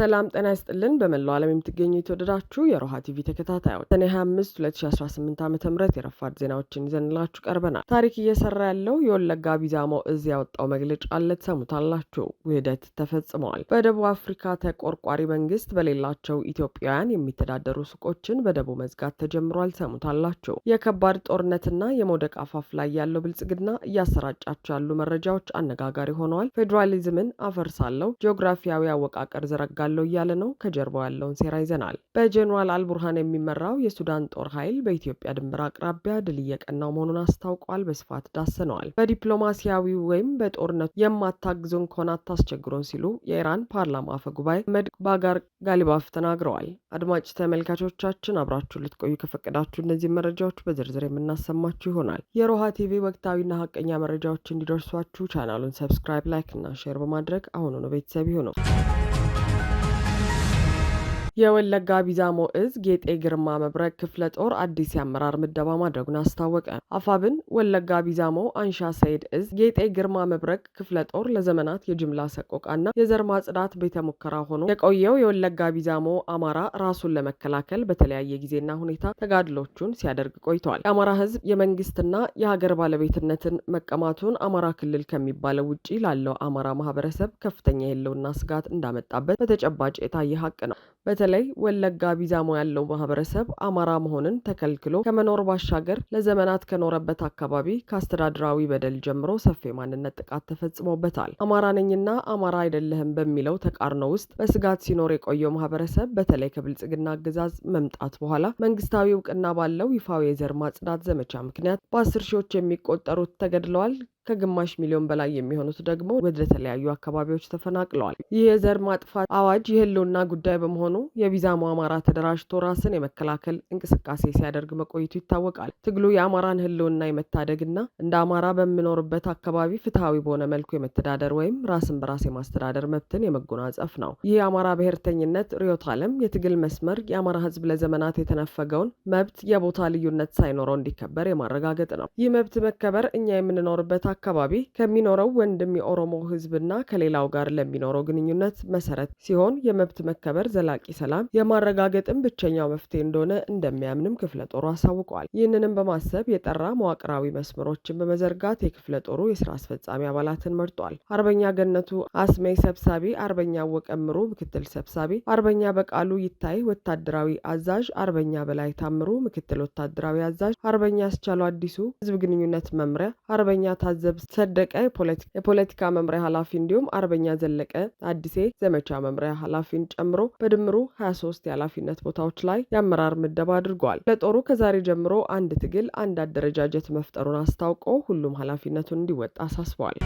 ሰላም ጤና ይስጥልን። በመላው ዓለም የምትገኙ የተወደዳችሁ የሮሃ ቲቪ ተከታታዮች ሰኔ 25 2018 ዓ.ም የረፋድ ዜናዎችን ይዘንላችሁ ቀርበናል። ታሪክ እየሰራ ያለው የወለጋ ቢዛሞ እዝ ያወጣው መግለጫ አለ፣ ተሰሙታላችሁ። ውህደት ተፈጽመዋል። በደቡብ አፍሪካ ተቆርቋሪ መንግስት በሌላቸው ኢትዮጵያውያን የሚተዳደሩ ሱቆችን በደቡብ መዝጋት ተጀምሯል፣ ተሰሙታላችሁ። የከባድ ጦርነትና የመውደቅ አፋፍ ላይ ያለው ብልጽግና እያሰራጫቸው ያሉ መረጃዎች አነጋጋሪ ሆነዋል። ፌዴራሊዝምን አፈርሳለሁ፣ ጂኦግራፊያዊ አወቃቀር ዘረጋለው እያለ ነው። ከጀርባው ያለውን ሴራ ይዘናል። በጀነራል አልቡርሃን የሚመራው የሱዳን ጦር ኃይል በኢትዮጵያ ድንበር አቅራቢያ ድል እየቀናው መሆኑን አስታውቋል። በስፋት ዳሰነዋል። በዲፕሎማሲያዊ ወይም በጦርነቱ የማታግዙን ከሆነ አታስቸግሩን ሲሉ የኢራን ፓርላማ አፈ ጉባኤ መሐመድ ባጋር ጋሊባፍ ተናግረዋል። አድማጭ ተመልካቾቻችን አብራችሁ ልትቆዩ ከፈቀዳችሁ እነዚህ መረጃዎች በዝርዝር የምናሰማችሁ ይሆናል። የሮሃ ቲቪ ወቅታዊና ሀቀኛ መረጃዎች እንዲደርሷችሁ ቻናሉን ሰብስክራይብ፣ ላይክ እና ሼር በማድረግ አሁኑኑ ቤተሰብ ይሁኑ። የወለጋ ቢዛሞ እዝ ጌጤ ግርማ መብረቅ ክፍለ ጦር አዲስ የአመራር ምደባ ማድረጉን አስታወቀ። አፋብን ወለጋ ቢዛሞ አንሻ ሰይድ እዝ ጌጤ ግርማ መብረቅ ክፍለ ጦር ለዘመናት የጅምላ ሰቆቃና የዘር ማጽዳት ቤተ ሙከራ ሆኖ የቆየው የወለጋ ቢዛሞ አማራ ራሱን ለመከላከል በተለያየ ጊዜና ሁኔታ ተጋድሎቹን ሲያደርግ ቆይተዋል። የአማራ ሕዝብ የመንግስትና የሀገር ባለቤትነትን መቀማቱን አማራ ክልል ከሚባለው ውጪ ላለው አማራ ማህበረሰብ ከፍተኛ የህልውና ስጋት እንዳመጣበት በተጨባጭ የታየ ሀቅ ነው። በተለይ ወለጋ ቢዛሞ ያለው ማህበረሰብ አማራ መሆንን ተከልክሎ ከመኖር ባሻገር ለዘመናት ከኖረበት አካባቢ ከአስተዳድራዊ በደል ጀምሮ ሰፊ የማንነት ጥቃት ተፈጽሞበታል። አማራ ነኝና አማራ አይደለህም በሚለው ተቃርኖ ውስጥ በስጋት ሲኖር የቆየው ማህበረሰብ በተለይ ከብልጽግና አገዛዝ መምጣት በኋላ መንግስታዊ እውቅና ባለው ይፋዊ የዘር ማጽዳት ዘመቻ ምክንያት በ10 ሺዎች የሚቆጠሩት ተገድለዋል። ከግማሽ ሚሊዮን በላይ የሚሆኑት ደግሞ ወደ ተለያዩ አካባቢዎች ተፈናቅለዋል። ይህ የዘር ማጥፋት አዋጅ የህልውና ጉዳይ በመሆኑ የቢዛሞ አማራ ተደራጅቶ ራስን የመከላከል እንቅስቃሴ ሲያደርግ መቆየቱ ይታወቃል። ትግሉ የአማራን ህልውና የመታደግና እንደ አማራ በሚኖርበት አካባቢ ፍትሐዊ በሆነ መልኩ የመተዳደር ወይም ራስን በራስ የማስተዳደር መብትን የመጎናጸፍ ነው። ይህ የአማራ ብሔርተኝነት ርዕዮተ ዓለም የትግል መስመር የአማራ ህዝብ ለዘመናት የተነፈገውን መብት የቦታ ልዩነት ሳይኖረው እንዲከበር የማረጋገጥ ነው። ይህ መብት መከበር እኛ የምንኖርበት አካባቢ ከሚኖረው ወንድም የኦሮሞ ህዝብና ከሌላው ጋር ለሚኖረው ግንኙነት መሰረት ሲሆን የመብት መከበር ዘላቂ ሰላም የማረጋገጥም ብቸኛው መፍትሄ እንደሆነ እንደሚያምንም ክፍለ ጦሩ አሳውቀዋል። ይህንንም በማሰብ የጠራ መዋቅራዊ መስመሮችን በመዘርጋት የክፍለ ጦሩ የስራ አስፈጻሚ አባላትን መርጧል። አርበኛ ገነቱ አስሜ ሰብሳቢ፣ አርበኛ ወቀምሩ ምክትል ሰብሳቢ፣ አርበኛ በቃሉ ይታይ ወታደራዊ አዛዥ፣ አርበኛ በላይ ታምሩ ምክትል ወታደራዊ አዛዥ፣ አርበኛ አስቻሉ አዲሱ ህዝብ ግንኙነት መምሪያ፣ አርበኛ ታዘብ ሰደቀ የፖለቲካ መምሪያ ኃላፊ እንዲሁም አርበኛ ዘለቀ አዲሴ ዘመቻ መምሪያ ኃላፊን ጨምሮ በድምሩ 23 የኃላፊነት ቦታዎች ላይ የአመራር ምደባ አድርገዋል። ለጦሩ ከዛሬ ጀምሮ አንድ ትግል፣ አንድ አደረጃጀት መፍጠሩን አስታውቆ ሁሉም ኃላፊነቱን እንዲወጣ አሳስበዋል።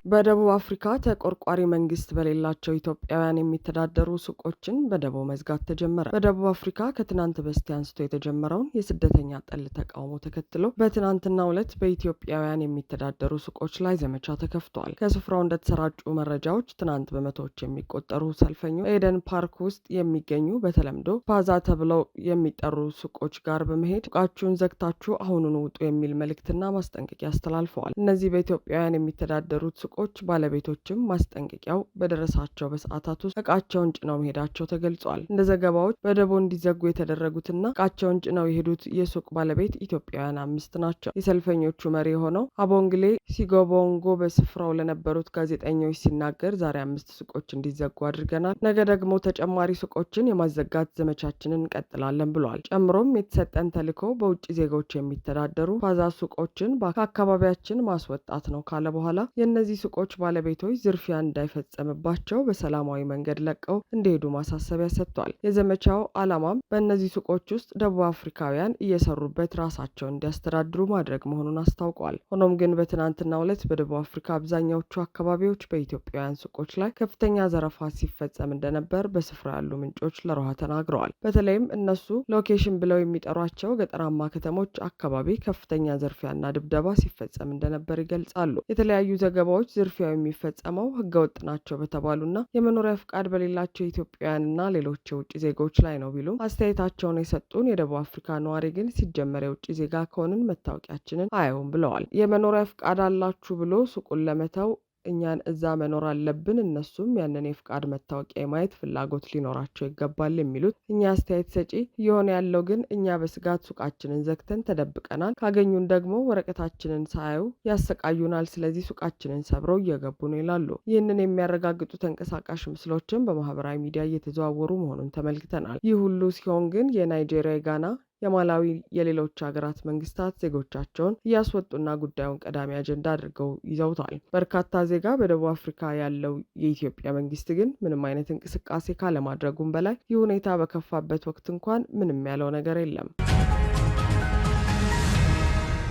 በደቡብ አፍሪካ ተቆርቋሪ መንግስት በሌላቸው ኢትዮጵያውያን የሚተዳደሩ ሱቆችን በደቡብ መዝጋት ተጀመረ። በደቡብ አፍሪካ ከትናንት በስቲያ አንስቶ የተጀመረውን የስደተኛ ጠል ተቃውሞ ተከትሎ በትናንትናው ዕለት በኢትዮጵያውያን የሚተዳደሩ ሱቆች ላይ ዘመቻ ተከፍቷል። ከስፍራው እንደተሰራጩ መረጃዎች ትናንት በመቶዎች የሚቆጠሩ ሰልፈኞች ኤደን ፓርክ ውስጥ የሚገኙ በተለምዶ ፓዛ ተብለው የሚጠሩ ሱቆች ጋር በመሄድ ሱቃችሁን ዘግታችሁ አሁኑን ውጡ የሚል መልእክትና ማስጠንቀቂያ አስተላልፈዋል። እነዚህ በኢትዮጵያውያን የሚተዳደሩት ሱቆች ባለቤቶችም ማስጠንቀቂያው በደረሳቸው በሰዓታት ውስጥ እቃቸውን ጭነው መሄዳቸው ተገልጿል። እንደ ዘገባዎች በደቦ እንዲዘጉ የተደረጉትና እቃቸውን ጭነው የሄዱት የሱቅ ባለቤት ኢትዮጵያውያን 5 ናቸው። የሰልፈኞቹ መሪ የሆነው አቦንግሌ ሲጎቦንጎ በስፍራው ለነበሩት ጋዜጠኞች ሲናገር ዛሬ 5 ሱቆች እንዲዘጉ አድርገናል፣ ነገ ደግሞ ተጨማሪ ሱቆችን የማዘጋት ዘመቻችንን እንቀጥላለን ብሏል። ጨምሮም የተሰጠን ተልዕኮ በውጭ ዜጎች የሚተዳደሩ ፓዛ ሱቆችን ከአካባቢያችን ማስወጣት ነው ካለ በኋላ የእነዚህ ሱቆች ባለቤቶች ዝርፊያ እንዳይፈጸምባቸው በሰላማዊ መንገድ ለቀው እንዲሄዱ ማሳሰቢያ ሰጥቷል። የዘመቻው ዓላማም በእነዚህ ሱቆች ውስጥ ደቡብ አፍሪካውያን እየሰሩበት ራሳቸውን እንዲያስተዳድሩ ማድረግ መሆኑን አስታውቋል። ሆኖም ግን በትናንትናው ዕለት በደቡብ አፍሪካ አብዛኛዎቹ አካባቢዎች በኢትዮጵያውያን ሱቆች ላይ ከፍተኛ ዘረፋ ሲፈጸም እንደነበር በስፍራ ያሉ ምንጮች ለሮሃ ተናግረዋል። በተለይም እነሱ ሎኬሽን ብለው የሚጠሯቸው ገጠራማ ከተሞች አካባቢ ከፍተኛ ዘርፊያና ድብደባ ሲፈጸም እንደነበር ይገልጻሉ። የተለያዩ ዘገባዎች ዝርፊያው የሚፈጸመው ህገወጥ ናቸው በተባሉና የመኖሪያ ፍቃድ በሌላቸው ኢትዮጵያውያንና ሌሎች የውጭ ዜጎች ላይ ነው ቢሉም አስተያየታቸውን የሰጡን የደቡብ አፍሪካ ነዋሪ ግን ሲጀመር የውጭ ዜጋ ከሆንን መታወቂያችንን አየውም ብለዋል። የመኖሪያ ፍቃድ አላችሁ ብሎ ሱቁን ለመተው እኛን እዛ መኖር አለብን፣ እነሱም ያንን የፍቃድ መታወቂያ የማየት ፍላጎት ሊኖራቸው ይገባል የሚሉት እኛ አስተያየት ሰጪ፣ እየሆነ ያለው ግን እኛ በስጋት ሱቃችንን ዘግተን ተደብቀናል፣ ካገኙን ደግሞ ወረቀታችንን ሳያዩ ያሰቃዩናል፣ ስለዚህ ሱቃችንን ሰብረው እየገቡ ነው ይላሉ። ይህንን የሚያረጋግጡ ተንቀሳቃሽ ምስሎችን በማህበራዊ ሚዲያ እየተዘዋወሩ መሆኑን ተመልክተናል። ይህ ሁሉ ሲሆን ግን የናይጄሪያ፣ የጋና፣ የማላዊ፣ የሌሎች ሀገራት መንግስታት ዜጎቻቸውን እያስወጡና ጉዳዩን ቀዳሚ አጀንዳ አድርገው ይዘውታል። በርካታ ዜጋ በደቡብ አፍሪካ ያለው የኢትዮጵያ መንግስት ግን ምንም አይነት እንቅስቃሴ ካለማድረጉም በላይ ይህ ሁኔታ በከፋበት ወቅት እንኳን ምንም ያለው ነገር የለም።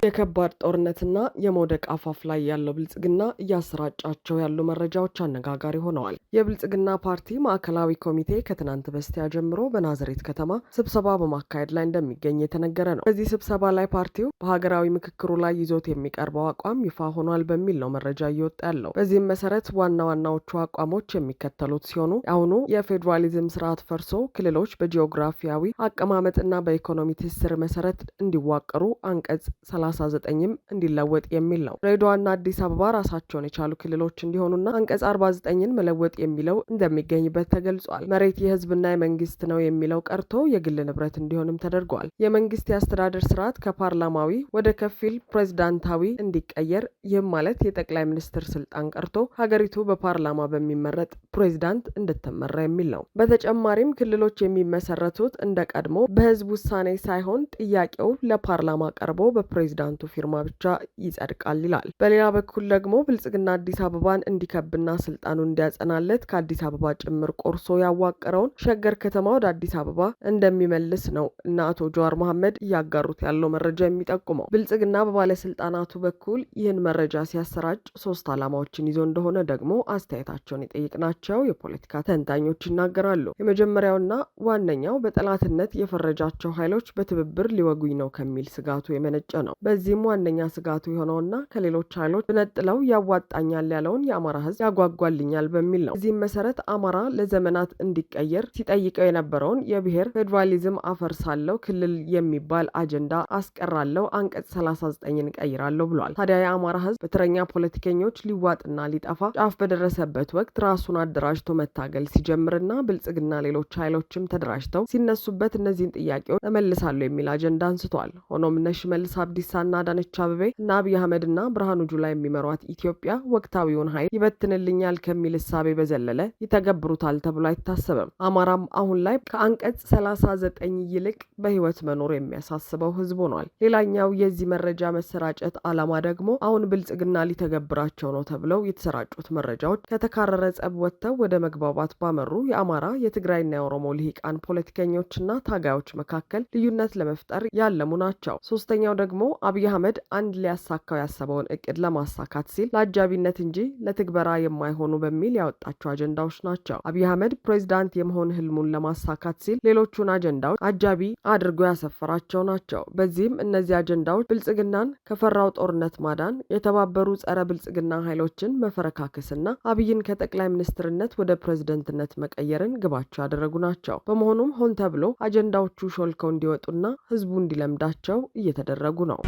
የከባድ ጦርነትና የመውደቅ አፋፍ ላይ ያለው ብልጽግና እያሰራጫቸው ያሉ መረጃዎች አነጋጋሪ ሆነዋል። የብልጽግና ፓርቲ ማዕከላዊ ኮሚቴ ከትናንት በስቲያ ጀምሮ በናዝሬት ከተማ ስብሰባ በማካሄድ ላይ እንደሚገኝ የተነገረ ነው። በዚህ ስብሰባ ላይ ፓርቲው በሀገራዊ ምክክሩ ላይ ይዞት የሚቀርበው አቋም ይፋ ሆኗል በሚል ነው መረጃ እየወጣ ያለው። በዚህም መሰረት ዋና ዋናዎቹ አቋሞች የሚከተሉት ሲሆኑ አሁኑ የፌዴራሊዝም ስርዓት ፈርሶ ክልሎች በጂኦግራፊያዊ አቀማመጥና በኢኮኖሚ ትስስር መሰረት እንዲዋቀሩ አንቀጽ 39ም እንዲለወጥ የሚል ነው። ድሬዳዋና አዲስ አበባ ራሳቸውን የቻሉ ክልሎች እንዲሆኑና አንቀጽ 49ን መለወጥ የሚለው እንደሚገኝበት ተገልጿል። መሬት የህዝብና የመንግስት ነው የሚለው ቀርቶ የግል ንብረት እንዲሆንም ተደርጓል። የመንግስት የአስተዳደር ስርዓት ከፓርላማዊ ወደ ከፊል ፕሬዝዳንታዊ እንዲቀየር፣ ይህም ማለት የጠቅላይ ሚኒስትር ስልጣን ቀርቶ ሀገሪቱ በፓርላማ በሚመረጥ ፕሬዝዳንት እንድትመራ የሚል ነው። በተጨማሪም ክልሎች የሚመሰረቱት እንደ ቀድሞ በህዝብ ውሳኔ ሳይሆን ጥያቄው ለፓርላማ ቀርቦ በፕሬዝዳንቱ ፊርማ ብቻ ይጸድቃል ይላል። በሌላ በኩል ደግሞ ብልጽግና አዲስ አበባን እንዲከብና ስልጣኑን እንዲያጸናለት ከአዲስ አበባ ጭምር ቆርሶ ያዋቀረውን ሸገር ከተማ ወደ አዲስ አበባ እንደሚመልስ ነው እና አቶ ጀዋር መሐመድ እያጋሩት ያለው መረጃ የሚጠቁመው። ብልጽግና በባለስልጣናቱ በኩል ይህን መረጃ ሲያሰራጭ 3 ዓላማዎችን ይዞ እንደሆነ ደግሞ አስተያየታቸውን የጠየቅናቸው የፖለቲካ ተንታኞች ይናገራሉ። የመጀመሪያውና ዋነኛው በጠላትነት የፈረጃቸው ኃይሎች በትብብር ሊወጉኝ ነው ከሚል ስጋቱ የመነጨ ነው። በዚህም ዋነኛ ስጋቱ የሆነውና ከሌሎች ኃይሎች ብነጥለው ያዋጣኛል ያለውን የአማራ ህዝብ ያጓጓልኛል በሚል ነው። በዚህም መሰረት አማራ ለዘመናት እንዲቀየር ሲጠይቀው የነበረውን የብሔር ፌዴራሊዝም አፈርሳለሁ፣ ክልል የሚባል አጀንዳ አስቀራለሁ፣ አንቀጽ 39ን ቀይራለሁ ብሏል። ታዲያ የአማራ ህዝብ በተረኛ ፖለቲከኞች ሊዋጥና ሊጠፋ ጫፍ በደረሰበት ወቅት ራሱን አደራጅቶ መታገል ሲጀምርና ብልጽግና ሌሎች ኃይሎችም ተደራጅተው ሲነሱበት እነዚህን ጥያቄዎች እመልሳለሁ የሚል አጀንዳ አንስቷል። ሆኖም እነ ሽመልስ አብዲሳና አዳነች አቤቤ እና አብይ አህመድና ብርሃኑ ጁላ የሚመሯት ኢትዮጵያ ወቅታዊውን ኃይል ይበትንልኛል ከሚል እሳቤ በዘለለ ይተገብሩታል ተብሎ አይታሰብም። አማራም አሁን ላይ ከአንቀጽ 39 ይልቅ በህይወት መኖር የሚያሳስበው ህዝብ ሆኗል። ሌላኛው የዚህ መረጃ መሰራጨት ዓላማ ደግሞ አሁን ብልጽግና ሊተገብራቸው ነው ተብለው የተሰራጩት መረጃዎች ከተካረረ ጸብ ወጥተው ወደ መግባባት ባመሩ የአማራ የትግራይና የኦሮሞ ልሂቃን ፖለቲከኞችና ታጋዮች መካከል ልዩነት ለመፍጠር ያለሙ ናቸው። ሶስተኛው ደግሞ አብይ አህመድ አንድ ሊያሳካው ያሰበውን እቅድ ለማሳካት ሲል ለአጃቢነት እንጂ ለትግበራ የማይሆኑ በሚል ያወጣቸው አጀንዳዎች ናቸው። አብይ አህመድ ፕሬዝዳንት የመሆን ህልሙን ለማሳካት ሲል ሌሎቹን አጀንዳዎች አጃቢ አድርጎ ያሰፈራቸው ናቸው። በዚህም እነዚህ አጀንዳዎች ብልጽግናን ከፈራው ጦርነት ማዳን፣ የተባበሩ ጸረ ብልጽግና ኃይሎችን መፈረካከስና አብይን ከጠቅላይ ሚኒስትርነት ወደ ፕሬዝደንትነት መቀየርን ግባቸው ያደረጉ ናቸው። በመሆኑም ሆን ተብሎ አጀንዳዎቹ ሾልከው እንዲወጡና ህዝቡ እንዲለምዳቸው እየተደረጉ ነው።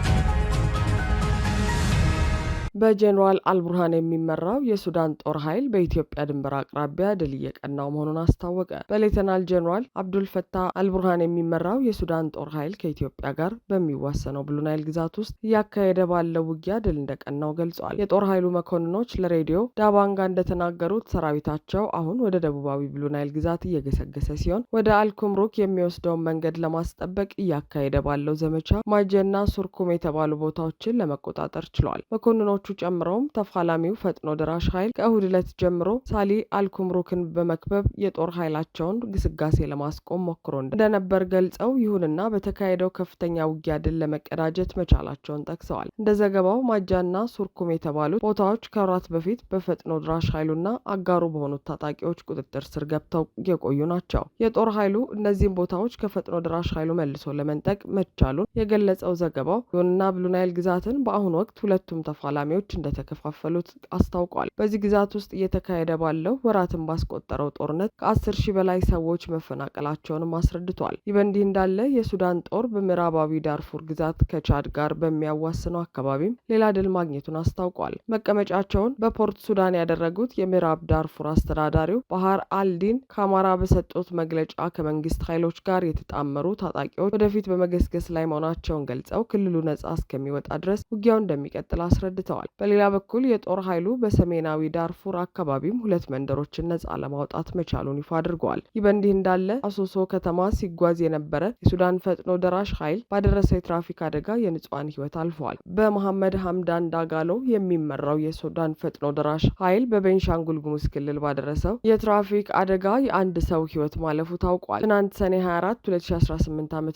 በጄኔራል አልቡርሃን የሚመራው የሱዳን ጦር ኃይል በኢትዮጵያ ድንበር አቅራቢያ ድል እየቀናው መሆኑን አስታወቀ። በሌተናል ጄኔራል አብዱልፈታህ አልቡርሃን የሚመራው የሱዳን ጦር ኃይል ከኢትዮጵያ ጋር በሚዋሰነው ብሉ ናይል ግዛት ውስጥ እያካሄደ ባለው ውጊያ ድል እንደቀናው ገልጿል። የጦር ኃይሉ መኮንኖች ለሬዲዮ ዳባንጋ እንደተናገሩት ሰራዊታቸው አሁን ወደ ደቡባዊ ብሉ ናይል ግዛት እየገሰገሰ ሲሆን ወደ አልኩምሩክ የሚወስደውን መንገድ ለማስጠበቅ እያካሄደ ባለው ዘመቻ ማጀና ሱርኩም የተባሉ ቦታዎችን ለመቆጣጠር ችሏል። መኮንኖቹ ጨምረውም ተፋላሚው ፈጥኖ ደራሽ ኃይል ከእሁድ ዕለት ጀምሮ ሳሊ አልኩምሩክን በመክበብ የጦር ኃይላቸውን ግስጋሴ ለማስቆም ሞክሮ እንደነበር ገልጸው፣ ይሁንና በተካሄደው ከፍተኛ ውጊያ ድል ለመቀዳጀት መቻላቸውን ጠቅሰዋል። እንደ ዘገባው ማጃና ሱርኩም የተባሉት ቦታዎች ከወራት በፊት በፈጥኖ ደራሽ ኃይሉና አጋሩ በሆኑት ታጣቂዎች ቁጥጥር ስር ገብተው የቆዩ ናቸው። የጦር ኃይሉ እነዚህም ቦታዎች ከፈጥኖ ደራሽ ኃይሉ መልሶ ለመንጠቅ መቻሉን የገለጸው ዘገባው፣ ይሁንና ብሉ ናይል ግዛትን በአሁኑ ወቅት ሁለቱም ተፋላሚ ተፋላሚዎች እንደተከፋፈሉት አስታውቋል። በዚህ ግዛት ውስጥ እየተካሄደ ባለው ወራትን ባስቆጠረው ጦርነት ከ10 ሺህ በላይ ሰዎች መፈናቀላቸውንም አስረድቷል። ይህ በእንዲህ እንዳለ የሱዳን ጦር በምዕራባዊ ዳርፉር ግዛት ከቻድ ጋር በሚያዋስነው አካባቢም ሌላ ድል ማግኘቱን አስታውቋል። መቀመጫቸውን በፖርት ሱዳን ያደረጉት የምዕራብ ዳርፉር አስተዳዳሪው ባህር አልዲን ካማራ በሰጡት መግለጫ ከመንግስት ኃይሎች ጋር የተጣመሩ ታጣቂዎች ወደፊት በመገስገስ ላይ መሆናቸውን ገልጸው ክልሉ ነጻ እስከሚወጣ ድረስ ውጊያው እንደሚቀጥል አስረድተዋል። በሌላ በኩል የጦር ኃይሉ በሰሜናዊ ዳርፉር አካባቢም 2 መንደሮችን ነጻ ለማውጣት መቻሉን ይፋ አድርገዋል። ይህ በእንዲህ እንዳለ አሶሶ ከተማ ሲጓዝ የነበረ የሱዳን ፈጥኖ ደራሽ ኃይል ባደረሰው የትራፊክ አደጋ የንጹሃን ሕይወት አልፈዋል። በመሐመድ ሐምዳን ዳጋሎ የሚመራው የሱዳን ፈጥኖ ደራሽ ኃይል በቤንሻንጉል ጉሙዝ ክልል ባደረሰው የትራፊክ አደጋ የአንድ ሰው ሕይወት ማለፉ ታውቋል። ትናንት ሰኔ 24 2018 ዓ.ም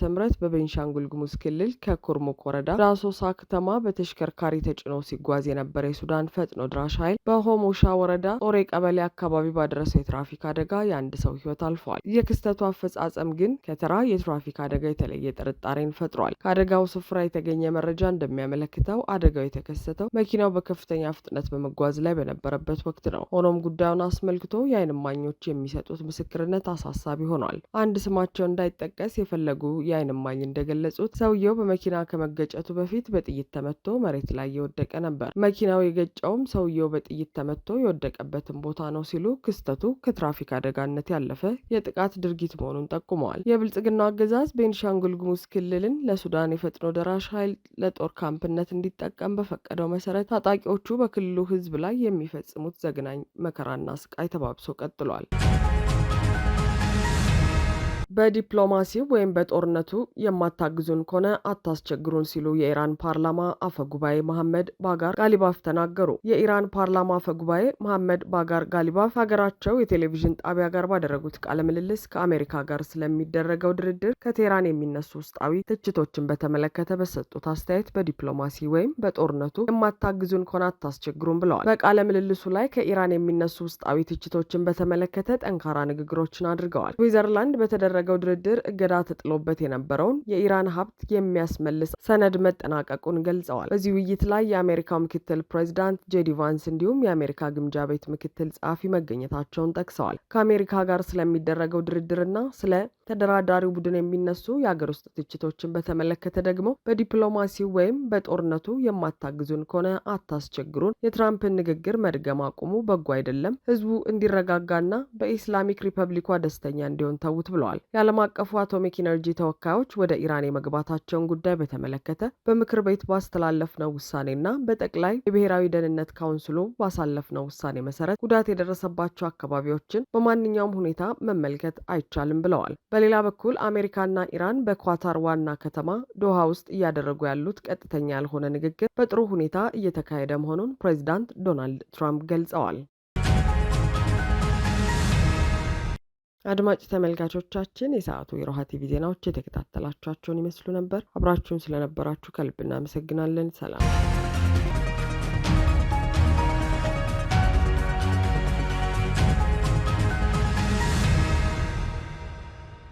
በቤንሻንጉል ጉሙዝ ክልል ከኩርሙክ ወረዳ ዳሶሳ ከተማ በተሽከርካሪ ተጭኖ ሲጓዝ የነበረ የሱዳን ፈጥኖ ድራሽ ኃይል በሆሞሻ ወረዳ ጦሬ ቀበሌ አካባቢ ባደረሰው የትራፊክ አደጋ የአንድ ሰው ሕይወት አልፏል። የክስተቱ አፈጻጸም ግን ከተራ የትራፊክ አደጋ የተለየ ጥርጣሬን ፈጥሯል። ከአደጋው ስፍራ የተገኘ መረጃ እንደሚያመለክተው አደጋው የተከሰተው መኪናው በከፍተኛ ፍጥነት በመጓዝ ላይ በነበረበት ወቅት ነው። ሆኖም ጉዳዩን አስመልክቶ የዓይን እማኞች የሚሰጡት ምስክርነት አሳሳቢ ሆኗል። አንድ ስማቸው እንዳይጠቀስ የፈለጉ የዓይን እማኝ እንደገለጹት ሰውየው በመኪና ከመገጨቱ በፊት በጥይት ተመቶ መሬት ላይ የወደቀ ነበር። መኪናው የገጨውም ሰውየው በጥይት ተመቶ የወደቀበትን ቦታ ነው ሲሉ ክስተቱ ከትራፊክ አደጋነት ያለፈ የጥቃት ድርጊት መሆኑን ጠቁመዋል። የብልጽግናው አገዛዝ ቤንሻንጉል ጉሙዝ ክልልን ለሱዳን የፈጥኖ ደራሽ ኃይል ለጦር ካምፕነት እንዲጠቀም በፈቀደው መሰረት ታጣቂዎቹ በክልሉ ሕዝብ ላይ የሚፈጽሙት ዘግናኝ መከራና ስቃይ ተባብሶ ቀጥሏል። በዲፕሎማሲው ወይም በጦርነቱ የማታግዙን ከሆነ አታስቸግሩን ሲሉ የኢራን ፓርላማ አፈጉባኤ መሐመድ ባጋር ጋሊባፍ ተናገሩ። የኢራን ፓርላማ አፈጉባኤ መሐመድ ባጋር ጋሊባፍ ሀገራቸው የቴሌቪዥን ጣቢያ ጋር ባደረጉት ቃለ ምልልስ ከአሜሪካ ጋር ስለሚደረገው ድርድር ከቴህራን የሚነሱ ውስጣዊ ትችቶችን በተመለከተ በሰጡት አስተያየት በዲፕሎማሲ ወይም በጦርነቱ የማታግዙን ከሆነ አታስቸግሩን ብለዋል። በቃለ ምልልሱ ላይ ከኢራን የሚነሱ ውስጣዊ ትችቶችን በተመለከተ ጠንካራ ንግግሮችን አድርገዋል። ስዊዘርላንድ በተደረገው ድርድር እገዳ ተጥሎበት የነበረውን የኢራን ሀብት የሚያስመልስ ሰነድ መጠናቀቁን ገልጸዋል። በዚህ ውይይት ላይ የአሜሪካው ምክትል ፕሬዚዳንት ጄዲ ቫንስ እንዲሁም የአሜሪካ ግምጃ ቤት ምክትል ጸሐፊ መገኘታቸውን ጠቅሰዋል። ከአሜሪካ ጋር ስለሚደረገው ድርድርና ስለ ተደራዳሪው ቡድን የሚነሱ የአገር ውስጥ ትችቶችን በተመለከተ ደግሞ በዲፕሎማሲው ወይም በጦርነቱ የማታግዙን ከሆነ አታስቸግሩን፣ የትራምፕን ንግግር መድገም አቁሙ፣ በጎ አይደለም፣ ህዝቡ እንዲረጋጋና በኢስላሚክ ሪፐብሊኳ ደስተኛ እንዲሆን ተዉት ብለዋል። የዓለም አቀፉ አቶሚክ ኢነርጂ ተወካዮች ወደ ኢራን የመግባታቸውን ጉዳይ በተመለከተ በምክር ቤት ባስተላለፍነው ውሳኔና በጠቅላይ የብሔራዊ ደህንነት ካውንስሉ ባሳለፍነው ውሳኔ መሰረት ጉዳት የደረሰባቸው አካባቢዎችን በማንኛውም ሁኔታ መመልከት አይቻልም ብለዋል። በሌላ በኩል አሜሪካና ኢራን በኳታር ዋና ከተማ ዶሃ ውስጥ እያደረጉ ያሉት ቀጥተኛ ያልሆነ ንግግር በጥሩ ሁኔታ እየተካሄደ መሆኑን ፕሬዚዳንት ዶናልድ ትራምፕ ገልጸዋል። አድማጭ ተመልካቾቻችን የሰዓቱ የሮሃ ቲቪ ዜናዎች የተከታተላችኋቸውን ይመስሉ ነበር። አብራችሁን ስለነበራችሁ ከልብ እናመሰግናለን። ሰላም።